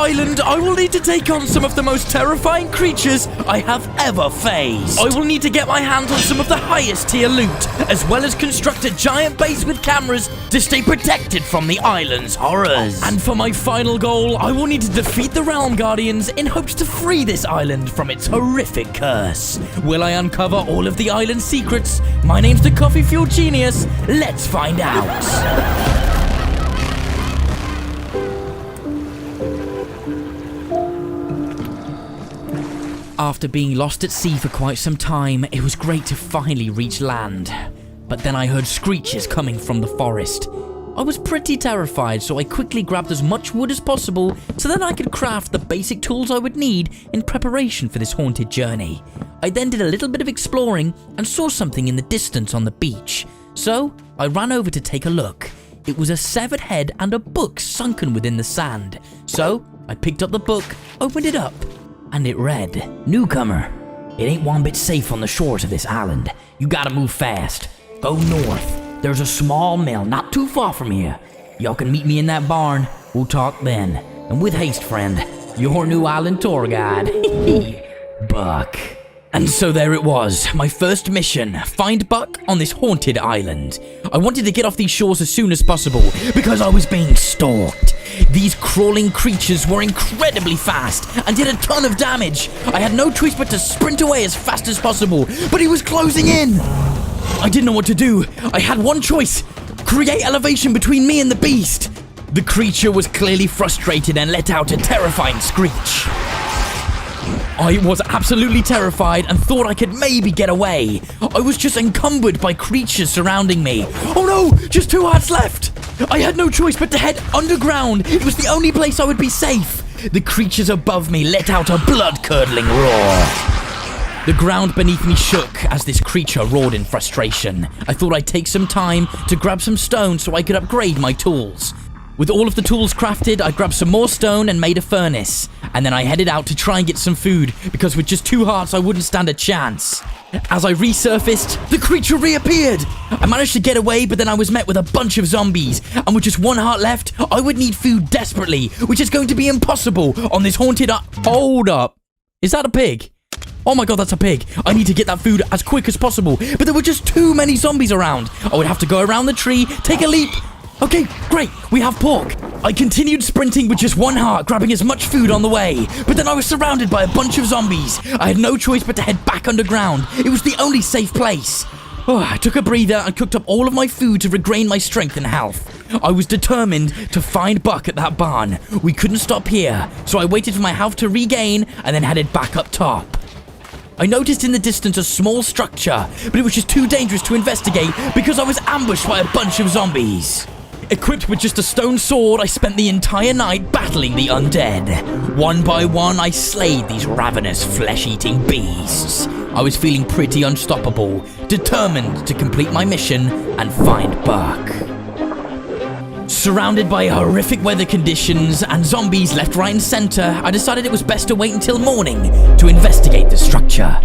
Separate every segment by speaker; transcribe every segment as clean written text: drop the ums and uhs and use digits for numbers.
Speaker 1: island, I will need to take on some of the most terrifying creatures I have ever faced. I will need to get my hands on some of the highest tier loot, as well as construct a giant base with cameras to stay protected from the island's horrors. And for my final goal, I will need to defeat the Realm Guardians in hopes to free this island from its horrific curse. Will I uncover all of the island's secrets? My name's the Coffee Fuel Genius. Let's find out. After being lost at sea for quite some time, it was great to finally reach land. But then I heard screeches coming from the forest. I was pretty terrified, so I quickly grabbed as much wood as possible so that I could craft the basic tools I would need in preparation for this haunted journey. I then did a little bit of exploring and saw something in the distance on the beach. So I ran over to take a look. It was a severed head and a book sunken within the sand. So I picked up the book, opened it up, and it read, "Newcomer, it ain't one bit safe on the shores of this island. You gotta move fast. Go north. There's a small mill not too far from here. Y'all can meet me in that barn. We'll talk then. And with haste, friend, your new island tour guide, Buck." And so there it was, my first mission, find Buck on this haunted island. I wanted to get off these shores as soon as possible because I was being stalked. These crawling creatures were incredibly fast and did a ton of damage. I had no choice but to sprint away as fast as possible, but he was closing in. I didn't know what to do. I had one choice: create elevation between me and the beast. The creature was clearly frustrated and let out a terrifying screech. I was absolutely terrified and thought I could maybe get away. I was just encumbered by creatures surrounding me. Oh no, just 2 hearts left. I had no choice but to head underground. It was the only place I would be safe. The creatures above me let out a blood-curdling roar. The ground beneath me shook as this creature roared in frustration. I thought I'd take some time to grab some stone so I could upgrade my tools. With all of the tools crafted, I grabbed some more stone and made a furnace. And then I headed out to try and get some food, because with just 2 hearts I wouldn't stand a chance. As I resurfaced, the creature reappeared. I managed to get away, but then I was met with a bunch of zombies. And with just 1 heart left, I would need food desperately, which is going to be impossible on this haunted Hold up. Is that a pig? Oh my god, that's a pig. I need to get that food as quick as possible. But there were just too many zombies around. I would have to go around the tree, take a leap. Okay, great, we have pork. I continued sprinting with just 1 heart, grabbing as much food on the way. But then I was surrounded by a bunch of zombies. I had no choice but to head back underground. It was the only safe place. I took a breather and cooked up all of my food to regain my strength and health. I was determined to find Buck at that barn. We couldn't stop here, so I waited for my health to regain and then headed back up top. I noticed in the distance a small structure, but it was just too dangerous to investigate because I was ambushed by a bunch of zombies. Equipped with just a stone sword, I spent the entire night battling the undead. One by one, I slayed these ravenous, flesh-eating beasts. I was feeling pretty unstoppable, determined to complete my mission and find Buck. Surrounded by horrific weather conditions and zombies left, right, and center, I decided it was best to wait until morning to investigate the structure.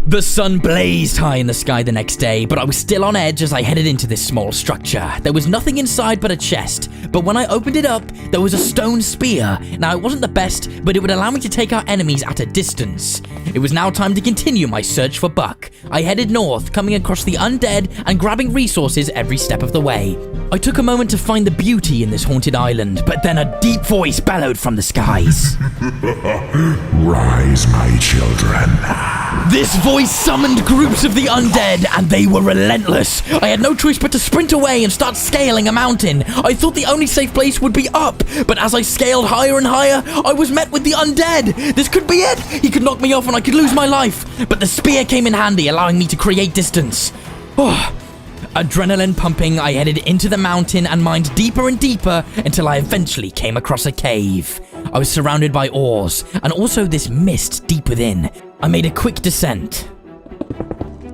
Speaker 1: The sun blazed high in the sky the next day, but I was still on edge as I headed into this small structure. There was nothing inside but a chest, but when I opened it up, there was a stone spear. Now, it wasn't the best, but it would allow me to take out enemies at a distance. It was now time to continue my search for Buck. I headed north, coming across the undead and grabbing resources every step of the way. I took a moment to find the beauty in this haunted island, but then a deep voice bellowed from the skies.
Speaker 2: Rise, my children.
Speaker 1: This voice summoned groups of the undead, and they were relentless. I had no choice but to sprint away and start scaling a mountain. I thought the only safe place would be up, but as I scaled higher and higher, I was met with the undead. This could be it. He could knock me off and I could lose my life, but the spear came in handy, allowing me to create distance. Adrenaline pumping, I headed into the mountain and mined deeper and deeper until I eventually came across a cave. I was surrounded by ores and also this mist deep within. I made a quick descent.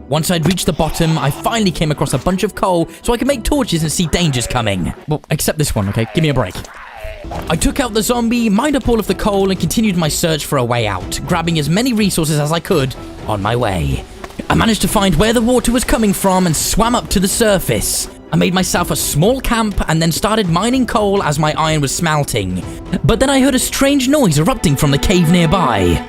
Speaker 1: Once I'd reached the bottom, I finally came across a bunch of coal so I could make torches and see dangers coming. Well, except this one, okay? Give me a break. I took out the zombie, mined up all of the coal, and continued my search for a way out, grabbing as many resources as I could on my way. I managed to find where the water was coming from and swam up to the surface. I made myself a small camp and then started mining coal as my iron was smelting. But then I heard a strange noise erupting from the cave nearby.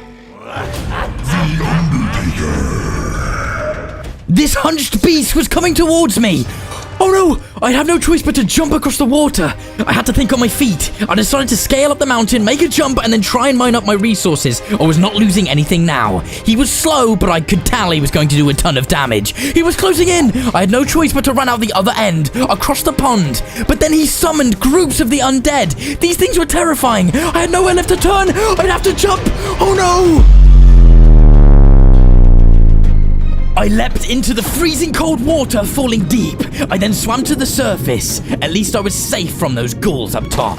Speaker 1: This hunched beast was coming towards me. Oh no! I had no choice but to jump across the water. I had to think on my feet. I decided to scale up the mountain, make a jump, and then try and mine up my resources. I was not losing anything now. He was slow, but I could tell he was going to do a ton of damage. He was closing in. I had no choice but to run out the other end, across the pond. But then he summoned groups of the undead. These things were terrifying. I had nowhere left to turn. I'd have to jump. Oh no! I leapt into the freezing cold water, falling deep. I then swam to the surface. At least I was safe from those ghouls up top.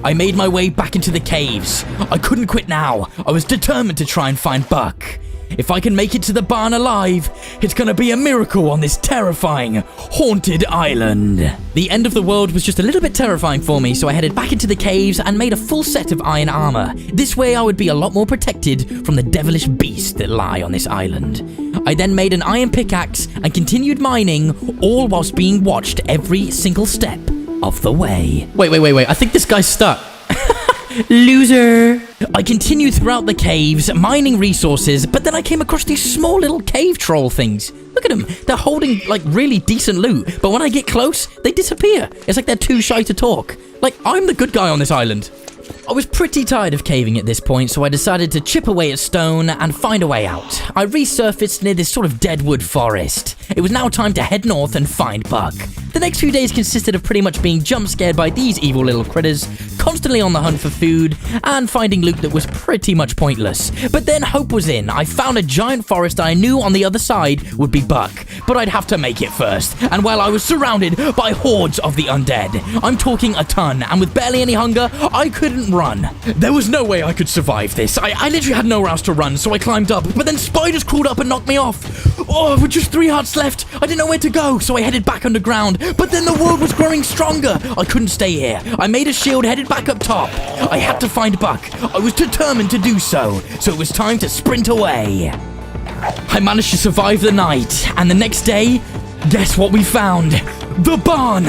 Speaker 1: I made my way back into the caves. I couldn't quit now. I was determined to try and find Buck. If I can make it to the barn alive, it's gonna be a miracle on this terrifying, haunted island. The end of the world was just a little bit terrifying for me, so I headed back into the caves and made a full set of iron armor. This way I would be a lot more protected from the devilish beasts that lie on this island. I then made an iron pickaxe and continued mining, all whilst being watched every single step of the way. Wait, I think this guy's stuck. Loser! I continued throughout the caves, mining resources, but then I came across these small little cave troll things. Look at them. They're holding, like, really decent loot, but when I get close, they disappear. It's like they're too shy to talk. Like, I'm the good guy on this island. I was pretty tired of caving at this point, so I decided to chip away at stone and find a way out. I resurfaced near this sort of deadwood forest. It was now time to head north and find Buck. The next few days consisted of pretty much being jump scared by these evil little critters, constantly on the hunt for food, and finding loot that was pretty much pointless. But then hope was in. I found a giant forest I knew on the other side would be Buck, but I'd have to make it first. And while I was surrounded by hordes of the undead, I'm talking a ton, and with barely any hunger, I couldn't run. There was no way I could survive this. I literally had nowhere else to run, so I climbed up, but then spiders crawled up and knocked me off. Oh, with just 3 hearts left, I didn't know where to go, so I headed back underground, but then the world was growing stronger. I couldn't stay here. I made a shield, headed back up top. I had to find Buck. I was determined to do so it was time to sprint away. I managed to survive the night, and the next day, guess what we found? The barn!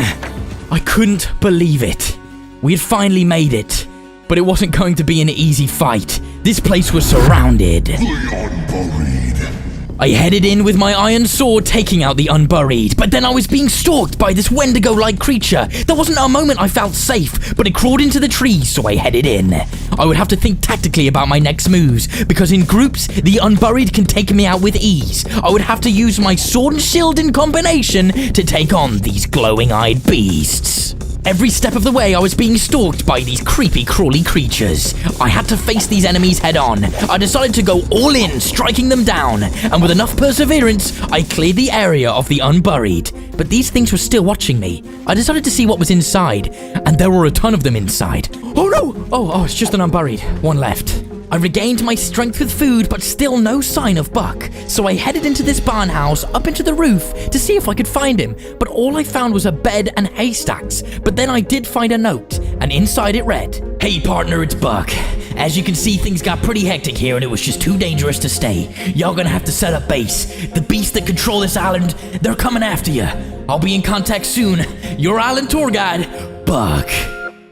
Speaker 1: I couldn't believe it. We had finally made it, but it wasn't going to be an easy fight. This place was surrounded. The Unburied. I headed in with my iron sword, taking out the Unburied, but then I was being stalked by this Wendigo-like creature. There wasn't a moment I felt safe, but it crawled into the trees, so I headed in. I would have to think tactically about my next moves, because in groups, the Unburied can take me out with ease. I would have to use my sword and shield in combination to take on these glowing-eyed beasts. Every step of the way, I was being stalked by these creepy, crawly creatures. I had to face these enemies head on. I decided to go all in, striking them down, and with enough perseverance, I cleared the area of the Unburied. But these things were still watching me. I decided to see what was inside, and there were a ton of them inside. Oh no! Oh, it's just an Unburied. One left. I regained my strength with food, but still no sign of Buck. So I headed into this barn house, up into the roof, to see if I could find him. But all I found was a bed and haystacks. But then I did find a note, and inside it read, "Hey partner, it's Buck. As you can see, things got pretty hectic here, and it was just too dangerous to stay. Y'all gonna have to set up base. The beasts that control this island, they're coming after you. I'll be in contact soon. Your island tour guide, Buck."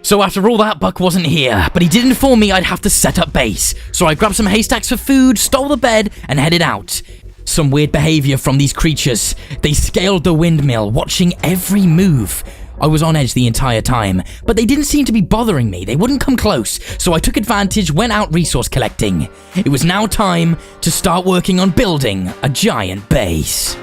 Speaker 1: So after all that, Buck wasn't here, but he did inform me I'd have to set up base. So I grabbed some haystacks for food, stole the bed, and headed out. Some weird behavior from these creatures. They scaled the windmill, watching every move. I was on edge the entire time, but they didn't seem to be bothering me. They wouldn't come close, so I took advantage, went out resource collecting. It was now time to start working on building a giant base.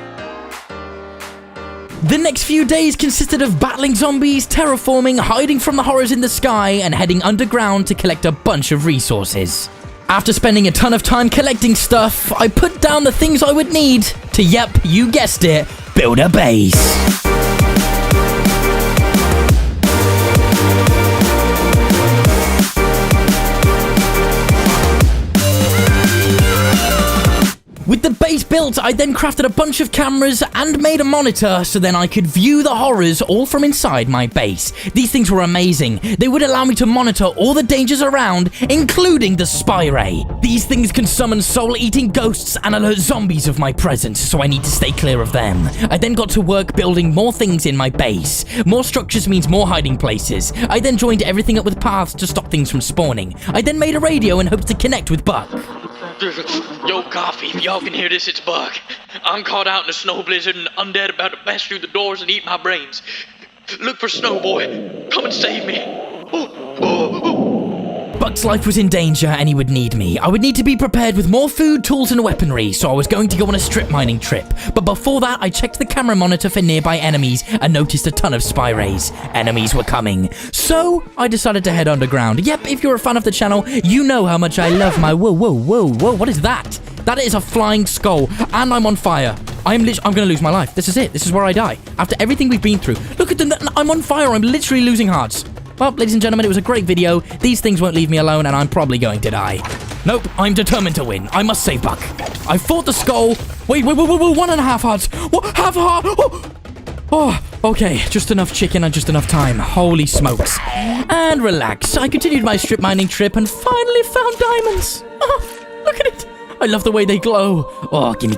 Speaker 1: The next few days consisted of battling zombies, terraforming, hiding from the horrors in the sky, and heading underground to collect a bunch of resources. After spending a ton of time collecting stuff, I put down the things I would need to, yep, you guessed it, build a base. With the base built, I then crafted a bunch of cameras and made a monitor so then I could view the horrors all from inside my base. These things were amazing. They would allow me to monitor all the dangers around, including the spy ray. These things can summon soul-eating ghosts and alert zombies of my presence, so I need to stay clear of them. I then got to work building more things in my base. More structures means more hiding places. I then joined everything up with paths to stop things from spawning. I then made a radio in hopes to connect with Buck.
Speaker 2: Yo, Coffee, if y'all can hear this, it's Buck. I'm caught out in a snow blizzard and undead about to bash through the doors and eat my brains. Look for Snow Boy. Come and save me.
Speaker 1: Buck's life was in danger and he would need me. I would need to be prepared with more food, tools and weaponry, so I was going to go on a strip mining trip. But before that, I checked the camera monitor for nearby enemies and noticed a ton of spy rays. Enemies were coming. So, I decided to head underground. Yep, if you're a fan of the channel, you know how much I love my whoa, what is that? That is a flying skull, and I'm on fire. I'm gonna lose my life. This is it. This is where I die. After everything we've been through. Look at them. I'm on fire. I'm literally losing hearts. Well, ladies and gentlemen, it was a great video. These things won't leave me alone, and I'm probably going to die. Nope, I'm determined to win. I must save Buck. I fought the skull. Wait, 1.5 hearts. What? Half a heart. Oh, okay, just enough chicken and just enough time. Holy smokes. And relax. I continued my strip mining trip and finally found diamonds. Oh, look at it. I love the way they glow. Oh, gimme.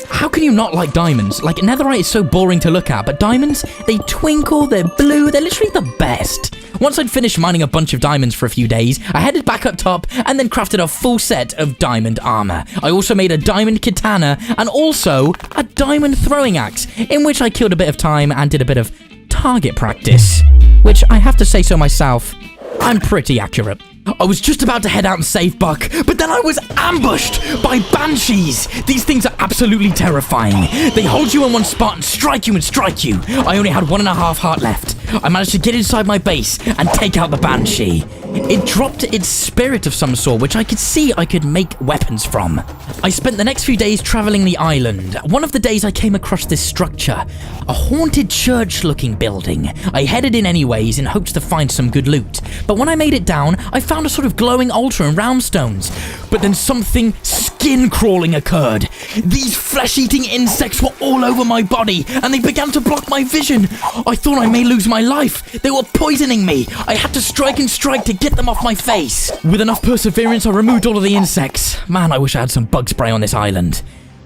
Speaker 1: How can you not like diamonds? Like, netherite is so boring to look at, but diamonds, they twinkle, they're blue, they're literally the best. Once I'd finished mining a bunch of diamonds for a few days, I headed back up top and then crafted a full set of diamond armor. I also made a diamond katana and also a diamond throwing axe, in which I killed a bit of time and did a bit of target practice, which I have to say so myself, I'm pretty accurate. I was just about to head out and save Buck, but then I was ambushed by banshees. These things are absolutely terrifying. They hold you in one spot and strike you. I only had 1.5 heart left. I managed to get inside my base and take out the banshee. It dropped its spirit of some sort, which I could see I could make weapons from. I spent the next few days traveling the island. One of the days I came across this structure, a haunted church-looking building. I headed in anyways in hopes to find some good loot. But when I made it down, I found a sort of glowing altar and round stones. But then something skin-crawling occurred. These flesh-eating insects were all over my body, and they began to block my vision. I thought I may lose my life. They were poisoning me. I had to strike and strike to get them off my face. With enough perseverance, I removed all of the insects. Man, I wish I had some bug spray on this island.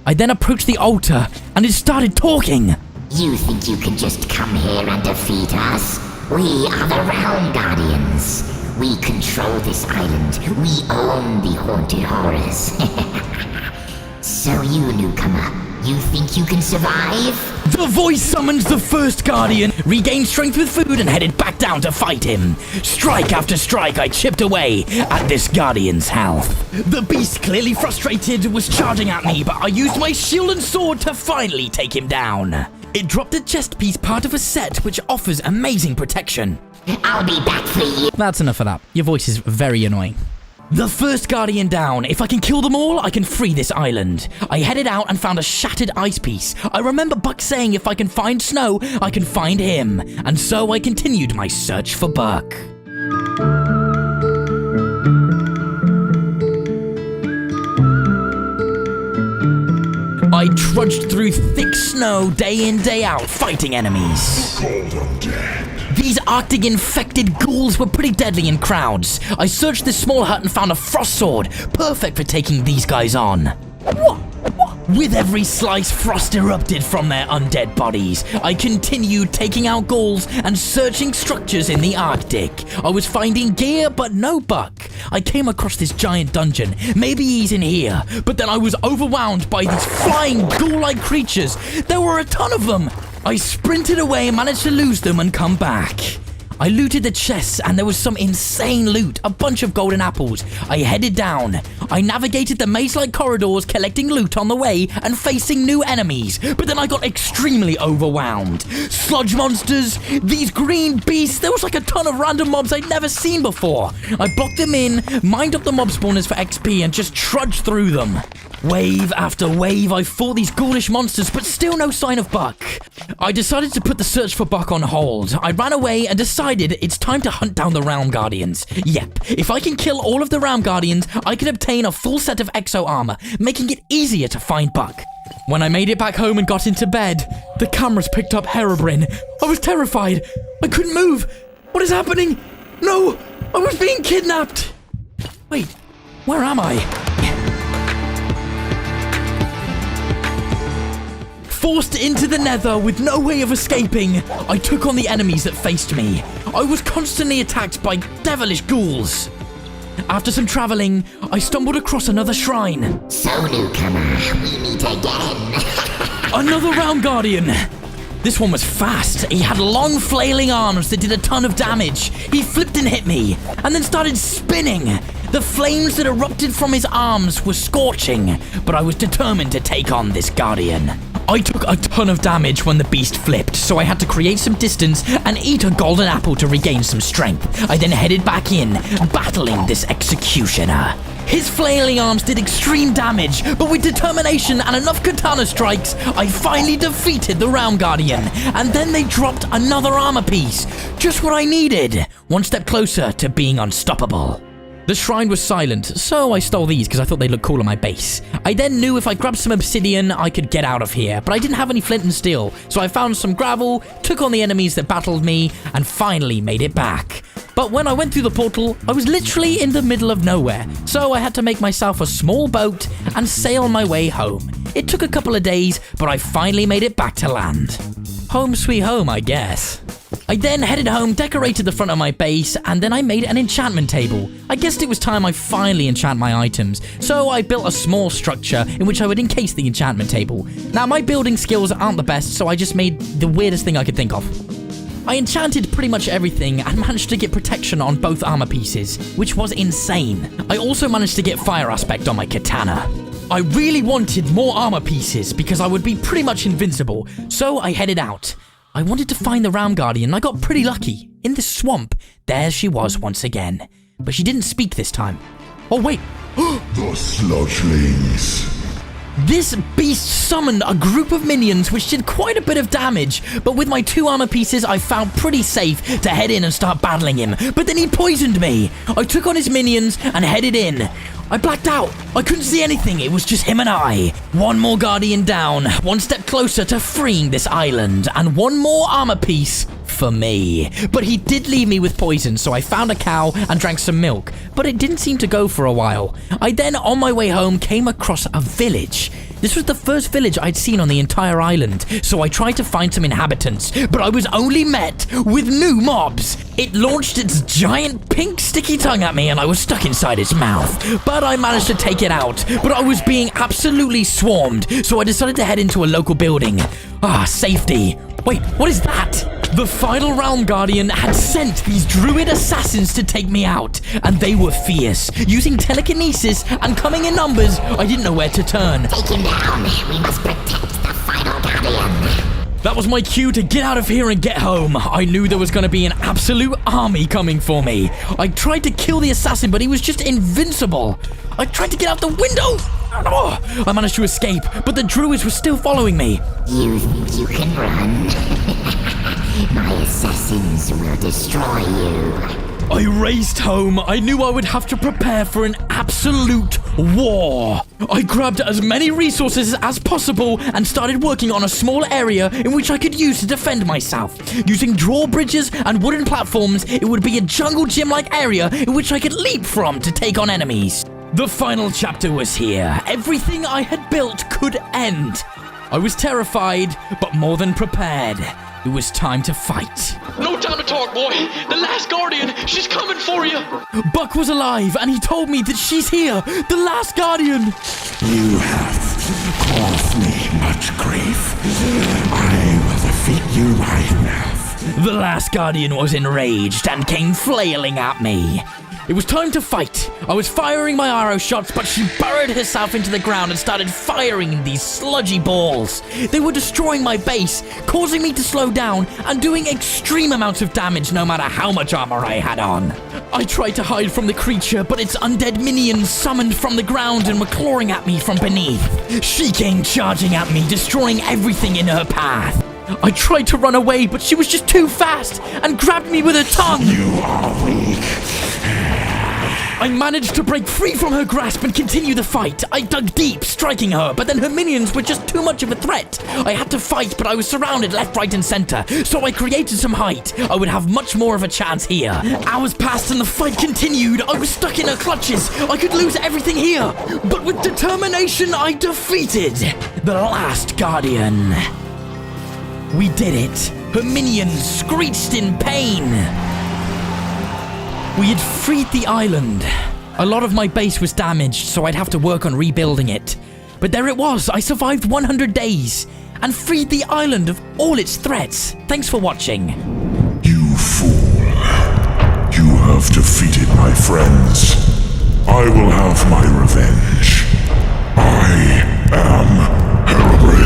Speaker 1: I then approached the altar, and it started talking.
Speaker 3: You think you can just come here and defeat us? We are the Realm Guardians. We control this island. We own the haunted horrors. So you, newcomer, you think you can survive?
Speaker 1: The voice summons the first guardian, regained strength with food and headed back down to fight him. Strike after strike, I chipped away at this guardian's health. The beast, clearly frustrated, was charging at me, but I used my shield and sword to finally take him down. It dropped a chest piece, part of a set which offers amazing protection.
Speaker 3: I'll be back for you.
Speaker 1: That's enough of that. Your voice is very annoying. The first guardian down. If I can kill them all, I can free this island. I headed out and found a shattered ice piece. I remember Buck saying if I can find Snow, I can find him. And so I continued my search for Buck. I trudged through thick snow day in, day out, fighting enemies. These Arctic infected ghouls were pretty deadly in crowds. I searched this small hut and found a frost sword, perfect for taking these guys on. With every slice, frost erupted from their undead bodies. I continued taking out ghouls and searching structures in the Arctic. I was finding gear, but no Buck. I came across this giant dungeon. Maybe he's in here. But then I was overwhelmed by these flying ghoul-like creatures. There were a ton of them. I sprinted away and managed to lose them and come back. I looted the chests and there was some insane loot, a bunch of golden apples. I headed down. I navigated the maze-like corridors, collecting loot on the way and facing new enemies. But then I got extremely overwhelmed. Sludge monsters, these green beasts, there was like a ton of random mobs I'd never seen before. I blocked them in, mined up the mob spawners for XP and just trudged through them. Wave after wave, I fought these ghoulish monsters, but still no sign of Buck. I decided to put the search for Buck on hold. I ran away and decided decided it's time to hunt down the Realm Guardians. Yep, if I can kill all of the Realm Guardians, I can obtain a full set of exo armor, making it easier to find Buck. When I made it back home and got into bed, the cameras picked up Herobrine. I was terrified. I couldn't move. What is happening? No, I was being kidnapped. Wait, where am I? Forced into the nether with no way of escaping, I took on the enemies that faced me. I was constantly attacked by devilish ghouls. After some traveling, I stumbled across another shrine.
Speaker 3: So, newcomer, we meet again.
Speaker 1: Another Realm Guardian. This one was fast. He had long flailing arms that did a ton of damage. He flipped and hit me, and then started spinning. The flames that erupted from his arms were scorching, but I was determined to take on this Guardian. I took a ton of damage when the beast flipped, so I had to create some distance and eat a golden apple to regain some strength. I then headed back in, battling this executioner. His flailing arms did extreme damage, but with determination and enough katana strikes, I finally defeated the Realm Guardian, and then they dropped another armor piece. Just what I needed, one step closer to being unstoppable. The shrine was silent, so I stole these because I thought they'd look cool on my base. I then knew if I grabbed some obsidian, I could get out of here, but I didn't have any flint and steel, so I found some gravel, took on the enemies that battled me, and finally made it back. But when I went through the portal, I was literally in the middle of nowhere, so I had to make myself a small boat and sail my way home. It took a couple of days, but I finally made it back to land. Home sweet home, I guess. I then headed home, decorated the front of my base, and then I made an enchantment table. I guessed it was time I finally enchant my items, so I built a small structure in which I would encase the enchantment table. Now, my building skills aren't the best, so I just made the weirdest thing I could think of. I enchanted pretty much everything and managed to get protection on both armor pieces, which was insane. I also managed to get fire aspect on my katana. I really wanted more armor pieces because I would be pretty much invincible, so I headed out. I wanted to find the Realm Guardian and I got pretty lucky. In this swamp, there she was once again. But she didn't speak this time. Oh wait.
Speaker 4: The sludgelings.
Speaker 1: This beast summoned a group of minions which did quite a bit of damage, but with my 2 armor pieces I found pretty safe to head in and start battling him, but then he poisoned me. I took on his minions and headed in. I blacked out. I couldn't see anything. It was just him and I. One more Guardian down, one step closer to freeing this island, and one more armor piece for me. But he did leave me with poison, so I found a cow and drank some milk, but it didn't seem to go for a while. I then, on my way home, came across a village. This was the first village I'd seen on the entire island, so I tried to find some inhabitants, but I was only met with new mobs. It launched its giant pink sticky tongue at me and I was stuck inside its mouth. But I managed to take it out, but I was being absolutely swarmed, so I decided to head into a local building. Safety. Wait, what is that? The final Realm Guardian had sent these druid assassins to take me out, and they were fierce. Using telekinesis and coming in numbers, I didn't know where to turn.
Speaker 3: Take him down. We must protect the final Guardian.
Speaker 1: That was my cue to get out of here and get home. I knew there was going to be an absolute army coming for me. I tried to kill the assassin, but he was just invincible. I tried to get out the window. I managed to escape, but the druids were still following me.
Speaker 3: You think you can run? My assassins will destroy you.
Speaker 1: I raced home. I knew I would have to prepare for an absolute war. I grabbed as many resources as possible and started working on a small area in which I could use to defend myself. Using drawbridges and wooden platforms, it would be a jungle gym-like area in which I could leap from to take on enemies. The final chapter was here. Everything I had built could end. I was terrified, but more than prepared. It was time to fight.
Speaker 2: No time to talk, boy. The last Guardian, she's coming for you.
Speaker 1: Buck was alive, and he told me that she's here. The last Guardian.
Speaker 4: You have caused me much grief. I will defeat you right now.
Speaker 1: The last Guardian was enraged and came flailing at me. It was time to fight. I was firing my arrow shots, but she burrowed herself into the ground and started firing these sludgy balls. They were destroying my base, causing me to slow down and doing extreme amounts of damage no matter how much armor I had on. I tried to hide from the creature, but its undead minions summoned from the ground and were clawing at me from beneath. She came charging at me, destroying everything in her path. I tried to run away, but she was just too fast and grabbed me with her tongue.
Speaker 4: You are weak.
Speaker 1: I managed to break free from her grasp and continue the fight. I dug deep, striking her, but then her minions were just too much of a threat. I had to fight, but I was surrounded left, right, and center, so I created some height. I would have much more of a chance here. Hours passed and the fight continued. I was stuck in her clutches. I could lose everything here, but with determination, I defeated the last Guardian. We did it. Her minions screeched in pain. We had freed the island. A lot of my base was damaged, so I'd have to work on rebuilding it. But there it was. I survived 100 days and freed the island of all its threats. Thanks for watching.
Speaker 4: You fool. You have defeated my friends. I will have my revenge. I am Hellbreaker.